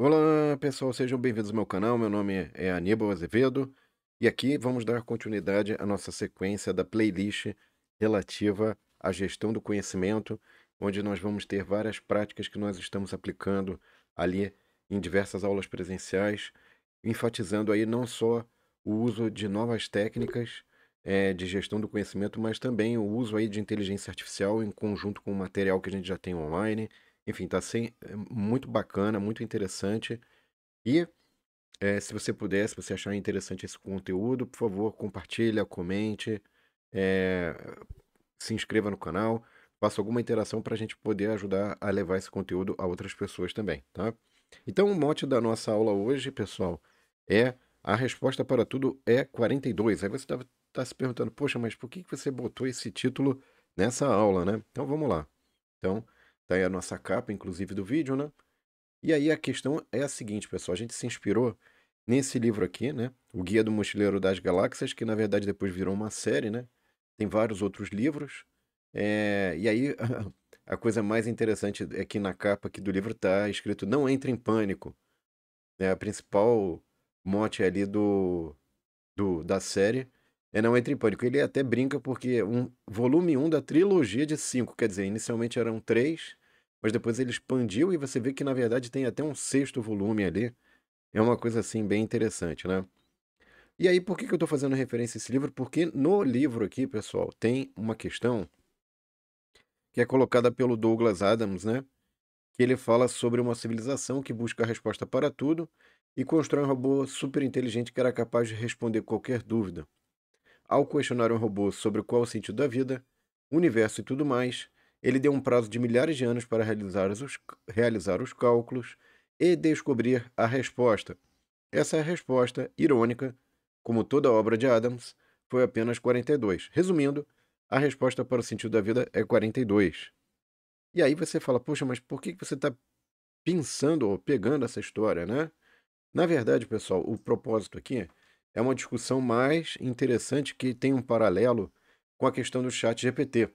Olá, pessoal, sejam bem-vindos ao meu canal. Meu nome é Aníbal Azevedo e aqui vamos dar continuidade à nossa sequência da playlist relativa à gestão do conhecimento, onde nós vamos ter várias práticas que nós estamos aplicando ali em diversas aulas presenciais, enfatizando aí não só o uso de novas técnicas de gestão do conhecimento, mas também o uso aí de inteligência artificial em conjunto com o material que a gente já tem online. Enfim, está muito bacana, muito interessante. E se você puder, se você achar interessante esse conteúdo, por favor, compartilha, comente, eh, se inscreva no canal, faça alguma interação para a gente poder ajudar a levar esse conteúdo a outras pessoas também, tá? Então, o mote da nossa aula hoje, pessoal, é a resposta para tudo é 42. Aí você tá se perguntando, poxa, mas por que que você botou esse título nessa aula, né? Então, vamos lá. Então, tá aí a nossa capa, inclusive, do vídeo, né? E aí a questão é a seguinte, pessoal, a gente se inspirou nesse livro aqui, né? O Guia do Mochileiro das Galáxias, que na verdade depois virou uma série, né? Tem vários outros livros. E aí a coisa mais interessante é que na capa aqui do livro tá escrito "Não entre em pânico", né? A principal mote ali da série é "Não entre em pânico". Ele até brinca porque volume um da trilogia de 5, quer dizer, inicialmente eram 3, mas depois ele expandiu e você vê que na verdade tem até um sexto volume ali. É uma coisa assim bem interessante, né. E aí por que que eu estou fazendo referência a esse livro? Porque no livro aqui, pessoal, tem uma questão que é colocada pelo Douglas Adams, né, que ele fala sobre uma civilização que busca a resposta para tudo e constrói um robô super inteligente que era capaz de responder qualquer dúvida. Ao questionar um robô sobre qual é o sentido da vida, o universo e tudo mais, ele deu um prazo de milhares de anos para realizar os cálculos e descobrir a resposta. Essa é a resposta, irônica, como toda obra de Adams, foi apenas 42. Resumindo, a resposta para o sentido da vida é 42. E aí você fala, poxa, mas por que que você está pensando ou pegando essa história, né? Na verdade, pessoal, o propósito aqui é uma discussão mais interessante que tem um paralelo com a questão do chat GPT,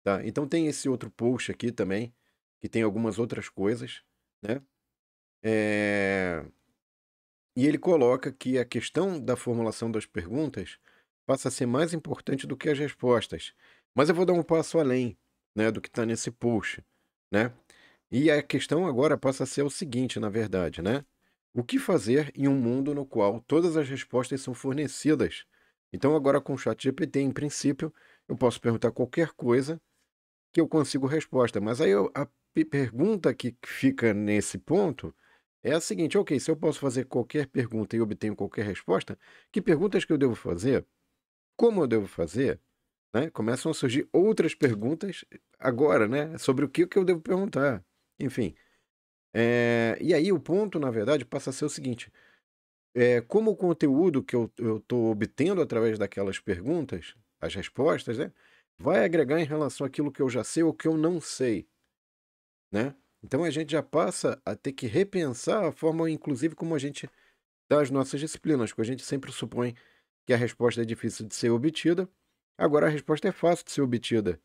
tá? Então tem esse outro post aqui também, que tem algumas outras coisas, né? Eh, E ele coloca que a questão da formulação das perguntas passa a ser mais importante do que as respostas. Mas eu vou dar um passo além, né, do que está nesse post, né? E a questão agora passa a ser o seguinte, na verdade, né? O que fazer em um mundo no qual todas as respostas são fornecidas? Então, agora com o chat GPT, em princípio, eu posso perguntar qualquer coisa que eu consigo resposta. Mas aí a pergunta que fica nesse ponto é a seguinte: ok, se eu posso fazer qualquer pergunta e obtenho qualquer resposta, que perguntas que eu devo fazer? Como eu devo fazer? Né? Começam a surgir outras perguntas agora, né? Sobre o que eu devo perguntar. Enfim. E aí o ponto, na verdade, passa a ser o seguinte: como o conteúdo que eu estou obtendo através daquelas perguntas, as respostas, né? Vai agregar em relação àquilo que eu já sei ou que eu não sei, né? Então a gente já passa a ter que repensar a forma, inclusive, como a gente dá as nossas disciplinas, porque a gente sempre supõe que a resposta é difícil de ser obtida, agora a resposta é fácil de ser obtida.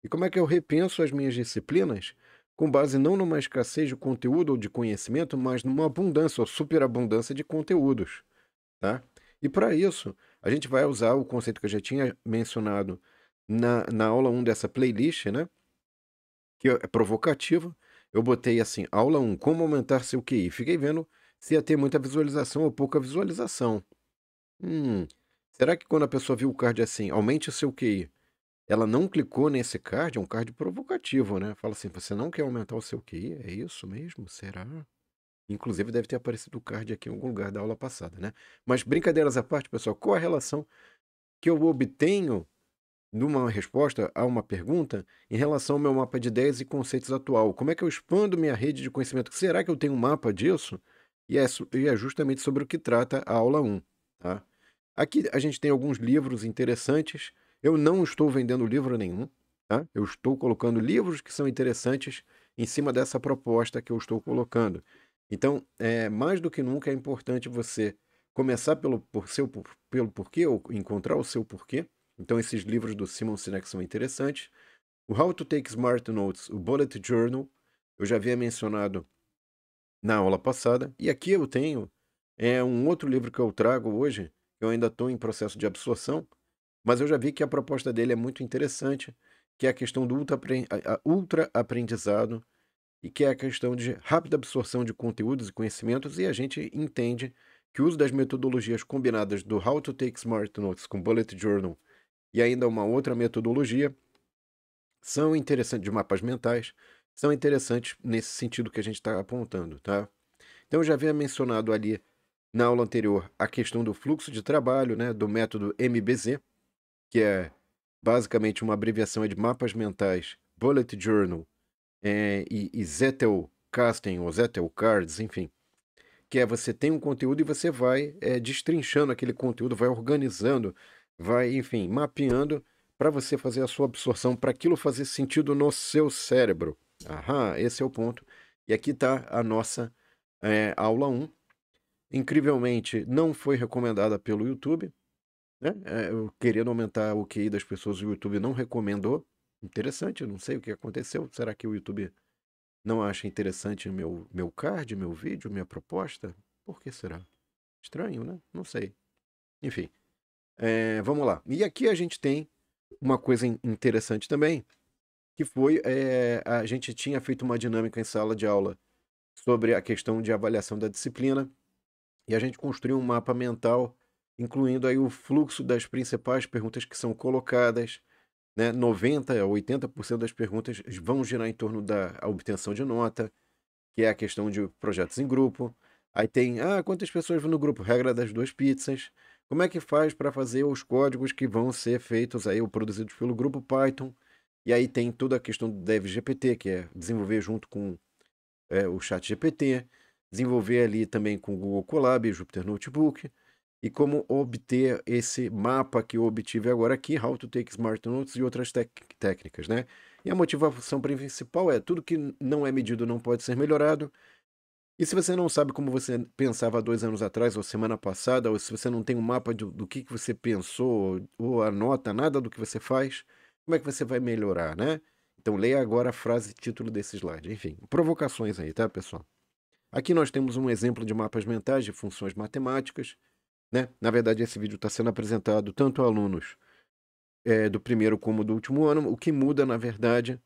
E como é que eu repenso as minhas disciplinas com base não numa escassez de conteúdo ou de conhecimento, mas numa abundância ou superabundância de conteúdos, tá? E para isso, a gente vai usar o conceito que eu já tinha mencionado na aula um dessa playlist, né? Que é provocativo. Eu botei assim, aula um, como aumentar seu QI. Fiquei vendo se ia ter muita visualização ou pouca visualização. Hum, será que quando a pessoa viu o card assim, aumente o seu QI, ela não clicou nesse card? É um card provocativo, né? Fala assim, você não quer aumentar o seu QI? É isso mesmo? Será? Inclusive deve ter aparecido o card aqui em algum lugar da aula passada, né? Mas brincadeiras à parte, pessoal, qual a relação que eu obtenho numa resposta a uma pergunta em relação ao meu mapa de ideias e conceitos atual? Como é que eu expando minha rede de conhecimento? Será que eu tenho um mapa disso? E é justamente sobre o que trata a aula um, tá? Aqui a gente tem alguns livros interessantes. Eu não estou vendendo livro nenhum, tá? Eu estou colocando livros que são interessantes em cima dessa proposta que eu estou colocando. Então, mais do que nunca é importante você começar pelo porquê, ou encontrar o seu porquê. Então, esses livros do Simon Sinek são interessantes. O How to Take Smart Notes, o Bullet Journal, eu já havia mencionado na aula passada. E aqui eu tenho um outro livro que eu trago hoje, eu ainda estou em processo de absorção, mas eu já vi que a proposta dele é muito interessante, que é a questão do ultra aprendizado e que é a questão de rápida absorção de conteúdos e conhecimentos, e a gente entende que o uso das metodologias combinadas do How to Take Smart Notes com Bullet Journal e ainda uma outra metodologia são interessantes, de mapas mentais, são interessantes nesse sentido que a gente está apontando, tá? Então eu já havia mencionado ali na aula anterior a questão do fluxo de trabalho, né, do método MBZ, que é basicamente uma abreviação de mapas mentais, Bullet Journal e Zettelkasten ou Zettelcards, enfim, que é você tem um conteúdo e você vai destrinchando aquele conteúdo, vai organizando, vai, enfim, mapeando para você fazer a sua absorção, para aquilo fazer sentido no seu cérebro. Aham, esse é o ponto. E aqui está a nossa aula 1. Incrivelmente, não foi recomendada pelo YouTube, né? Eu querendo aumentar o QI das pessoas, o YouTube não recomendou. Interessante, eu não sei o que aconteceu. Será que o YouTube não acha interessante meu card, meu vídeo, minha proposta? Por que será? Estranho, né? Não sei. Enfim, vamos lá. E aqui a gente tem uma coisa interessante também, que foi a gente tinha feito uma dinâmica em sala de aula sobre a questão de avaliação da disciplina e a gente construiu um mapa mental, incluindo aí o fluxo das principais perguntas que são colocadas, né? 90 a 80% das perguntas vão girar em torno da obtenção de nota, que é a questão de projetos em grupo. Aí tem, quantas pessoas vão no grupo? Regra das 2 pizzas. Como é que faz para fazer os códigos que vão ser feitos aí, ou produzidos pelo grupo Python? E aí tem toda a questão do DevGPT, que é desenvolver junto com o ChatGPT, desenvolver ali também com o Google Colab, Jupyter Notebook, e como obter esse mapa que eu obtive agora aqui, How to Take Smart Notes e outras técnicas, né? E a motivação principal é tudo que não é medido não pode ser melhorado. E se você não sabe como você pensava há 2 anos atrás, ou semana passada, ou se você não tem um mapa do que você pensou, ou anota nada do que você faz, como é que você vai melhorar, né? Então leia agora a frase título desse slide. Enfim, provocações aí, tá, pessoal? Aqui nós temos um exemplo de mapas mentais de funções matemáticas, né? Na verdade, esse vídeo está sendo apresentado tanto a alunos do primeiro como do último ano. O que muda, na verdade,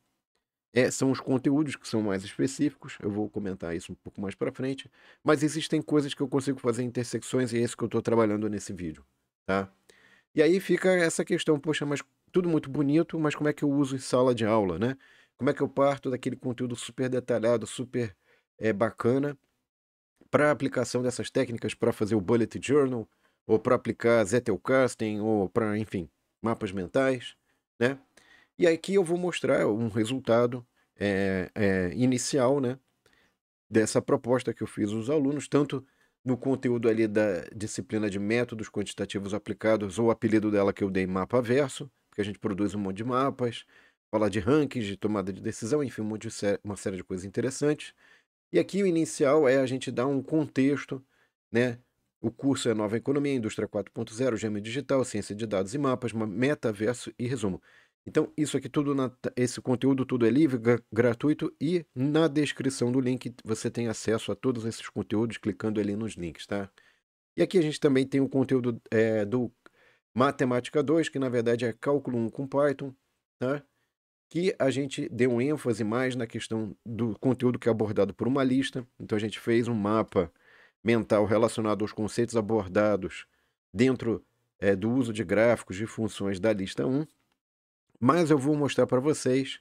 são os conteúdos que são mais específicos. Eu vou comentar isso um pouco mais para frente. Mas existem coisas que eu consigo fazer intersecções e é isso que eu estou trabalhando nesse vídeo, tá? E aí fica essa questão, poxa, mas tudo muito bonito, mas como é que eu uso em sala de aula, né? Como é que eu parto daquele conteúdo super detalhado, super bacana, para a aplicação dessas técnicas para fazer o Bullet Journal, ou para aplicar Zettelkasten, ou para, enfim, mapas mentais, né? E aqui eu vou mostrar um resultado inicial, né, dessa proposta que eu fiz aos alunos, tanto no conteúdo ali da disciplina de métodos quantitativos aplicados, ou o apelido dela que eu dei mapa verso, porque a gente produz um monte de mapas, fala de rankings, de tomada de decisão, enfim, uma série de coisas interessantes. E aqui o inicial é a gente dar um contexto, né? O curso é Nova Economia, Indústria 4.0, Gêmeo Digital, Ciência de Dados e Mapas, metaverso e resumo. Então, isso aqui tudo, esse conteúdo tudo é livre, gratuito e na descrição do link você tem acesso a todos esses conteúdos clicando ali nos links, tá? E aqui a gente também tem o conteúdo do Matemática 2, que na verdade é Cálculo 1 com Python, tá? Que a gente deu um ênfase mais na questão do conteúdo que é abordado por uma lista. Então a gente fez um mapa mental relacionado aos conceitos abordados dentro do uso de gráficos de funções da lista 1. Mas eu vou mostrar para vocês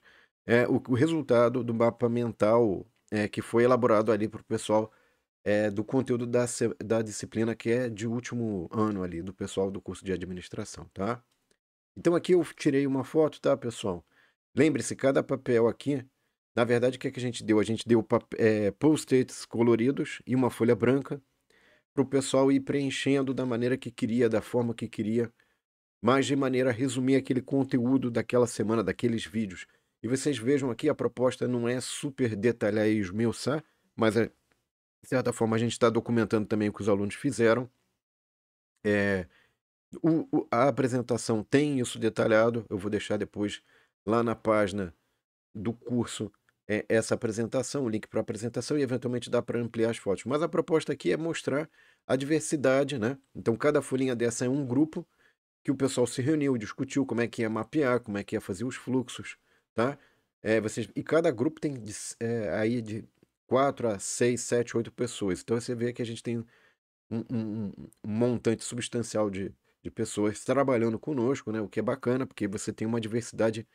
o resultado do mapa mental que foi elaborado ali para o pessoal do conteúdo da disciplina que é de último ano ali, do pessoal do curso de administração, tá? Então aqui eu tirei uma foto, tá, pessoal? Lembre-se, cada papel aqui, na verdade, o que é que a gente deu? A gente deu post-its coloridos e uma folha branca para o pessoal ir preenchendo da maneira que queria, da forma que queria, mas de maneira a resumir aquele conteúdo daquela semana, daqueles vídeos. E vocês vejam aqui, a proposta não é super detalhar e esmiuçar, mas de certa forma a gente está documentando também o que os alunos fizeram. A apresentação tem isso detalhado, eu vou deixar depois lá na página do curso essa apresentação, o link para a apresentação e eventualmente dá para ampliar as fotos. Mas a proposta aqui é mostrar a diversidade, né? Então cada folhinha dessa é um grupo que o pessoal se reuniu, discutiu como é que ia mapear, como é que ia fazer os fluxos, tá? E cada grupo tem aí de 4 a 6, 7, 8 pessoas. Então você vê que a gente tem um montante substancial de pessoas trabalhando conosco, né? O que é bacana, porque você tem uma diversidade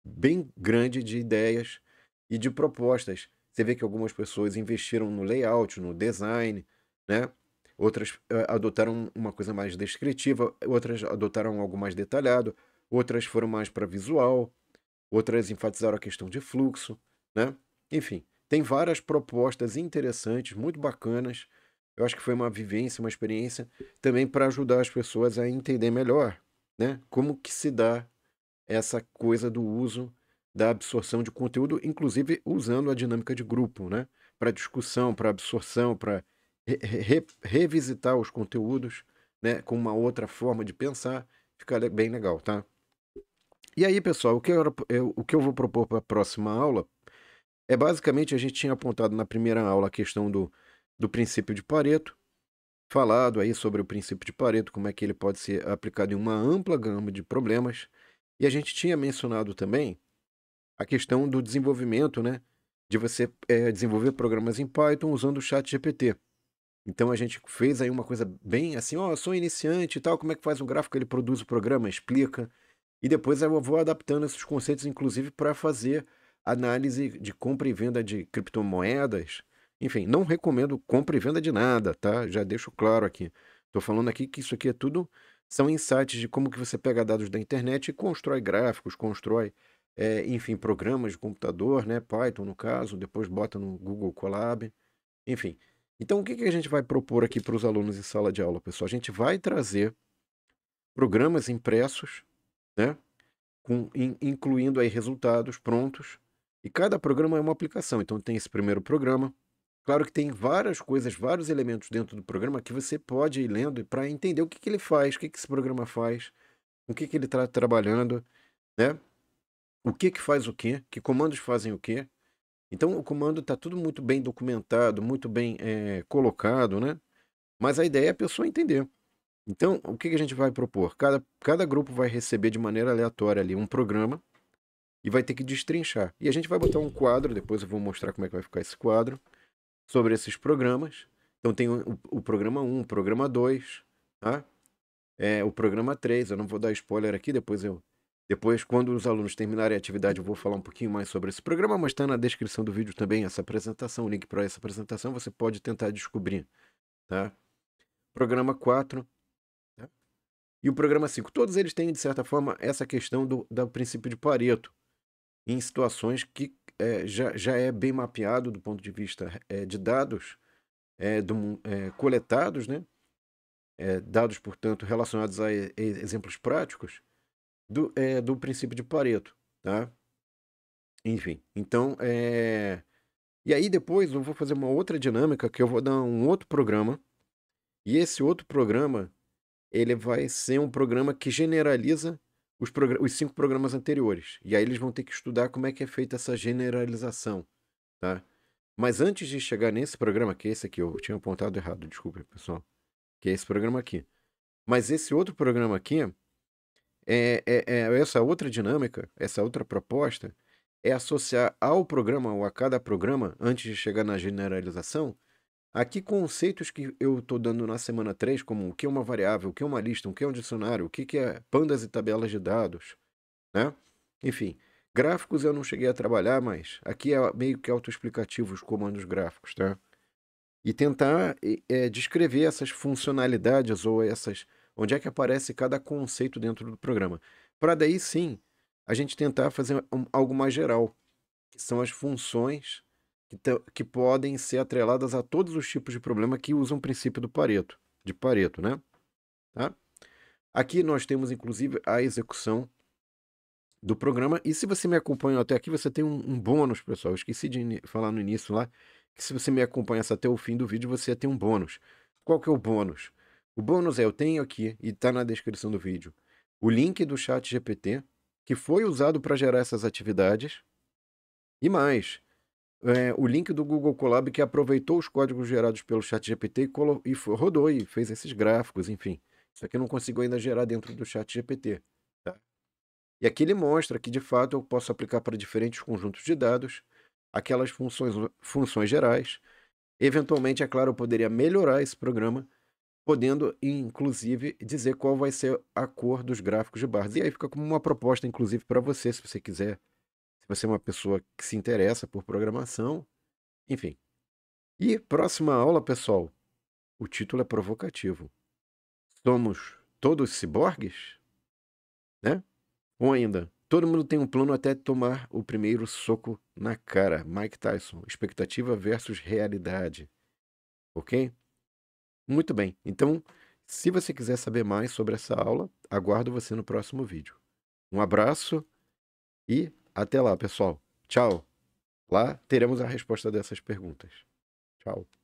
bem grande de ideias e de propostas. Você vê que algumas pessoas investiram no layout, no design, né? Outras adotaram uma coisa mais descritiva, outras adotaram algo mais detalhado, outras foram mais para visual, outras enfatizaram a questão de fluxo, né? Enfim, tem várias propostas interessantes, muito bacanas. Eu acho que foi uma vivência, uma experiência também para ajudar as pessoas a entender melhor, né? Como que se dá essa coisa do uso da absorção de conteúdo, inclusive usando a dinâmica de grupo, né? Para discussão, para absorção, para revisitar os conteúdos, né? Com uma outra forma de pensar, fica bem legal, tá? E aí, pessoal, o que eu vou propor para a próxima aula é basicamente a gente tinha apontado na primeira aula a questão do princípio de Pareto, falado aí sobre o princípio de Pareto, como é que ele pode ser aplicado em uma ampla gama de problemas. E a gente tinha mencionado também a questão do desenvolvimento, né? De você desenvolver programas em Python usando o chat GPT. Então a gente fez aí uma coisa bem assim, ó, eu sou iniciante e tal, como é que faz um gráfico? Ele produz o programa, explica. E depois eu vou adaptando esses conceitos, inclusive, para fazer análise de compra e venda de criptomoedas. Enfim, não recomendo compra e venda de nada, tá? Já deixo claro aqui. Estou falando aqui que isso aqui é tudo, são insights de como que você pega dados da internet e constrói gráficos, constrói, enfim, programas de computador, né? Python, no caso, depois bota no Google Colab, enfim. Então, o que que a gente vai propor aqui para os alunos em sala de aula, pessoal? A gente vai trazer programas impressos, né? Incluindo aí resultados prontos. E cada programa é uma aplicação. Então tem esse primeiro programa. Claro que tem várias coisas, vários elementos dentro do programa que você pode ir lendo para entender o que que ele faz, o que que esse programa faz, o que que ele está trabalhando, né? O que que faz o quê, que comandos fazem o quê. Então o comando está tudo muito bem documentado, muito bem colocado, né? Mas a ideia é a pessoa entender. Então, o que que a gente vai propor? Cada grupo vai receber de maneira aleatória ali um programa e vai ter que destrinchar. E a gente vai botar um quadro, depois eu vou mostrar como é que vai ficar esse quadro, sobre esses programas. Então tem o programa 1, o programa 2, tá? O programa 3, eu não vou dar spoiler aqui, depois quando os alunos terminarem a atividade eu vou falar um pouquinho mais sobre esse programa, mas está na descrição do vídeo também essa apresentação, o link para essa apresentação, você pode tentar descobrir, tá? Programa 4, tá? E o programa 5, todos eles têm de certa forma essa questão do princípio de Pareto, em situações que já é bem mapeado do ponto de vista de dados coletados, né? Dados, portanto, relacionados a exemplos práticos do princípio de Pareto, tá? Enfim, então, e aí depois eu vou fazer uma outra dinâmica que eu vou dar um outro programa, e esse outro programa, ele vai ser um programa que generaliza os 5 programas anteriores. E aí eles vão ter que estudar como é que é feita essa generalização, tá? Mas antes de chegar nesse programa, que é esse aqui, eu tinha apontado errado, desculpa, pessoal, que é esse programa aqui. Mas esse outro programa aqui, essa outra dinâmica, essa outra proposta, é associar ao programa ou a cada programa, antes de chegar na generalização, aqui conceitos que eu estou dando na semana 3, como o que é uma variável, o que é uma lista, o que é um dicionário, o que é pandas e tabelas de dados, né? Enfim, gráficos eu não cheguei a trabalhar, mas aqui é meio que autoexplicativo os comandos gráficos, tá? E tentar descrever essas funcionalidades ou onde é que aparece cada conceito dentro do programa. Para daí sim, a gente tentar fazer algo mais geral, que são as funções que podem ser atreladas a todos os tipos de problema que usam o princípio de Pareto, né? Tá? Aqui nós temos, inclusive, a execução do programa. E se você me acompanha até aqui, você tem um bônus, pessoal. Eu esqueci de falar no início lá, que se você me acompanhasse até o fim do vídeo, você ia ter um bônus. Qual que é o bônus? O bônus eu tenho aqui, e está na descrição do vídeo, o link do chat GPT, que foi usado para gerar essas atividades. E mais, o link do Google Colab que aproveitou os códigos gerados pelo ChatGPT rodou e fez esses gráficos, enfim. Isso aqui eu não consigo ainda gerar dentro do ChatGPT, tá? E aqui ele mostra que, de fato, eu posso aplicar para diferentes conjuntos de dados, aquelas funções gerais. Eventualmente, é claro, eu poderia melhorar esse programa, podendo, inclusive, dizer qual vai ser a cor dos gráficos de barras. E aí fica como uma proposta, inclusive, para você, se você quiser. Se você é uma pessoa que se interessa por programação, enfim. E próxima aula, pessoal, o título é provocativo. Somos todos ciborgues? Né? Ou ainda, todo mundo tem um plano até tomar o primeiro soco na cara. Mike Tyson, expectativa versus realidade. Ok? Muito bem. Então, se você quiser saber mais sobre essa aula, aguardo você no próximo vídeo. Um abraço e até lá, pessoal. Tchau. Lá teremos a resposta dessas perguntas. Tchau.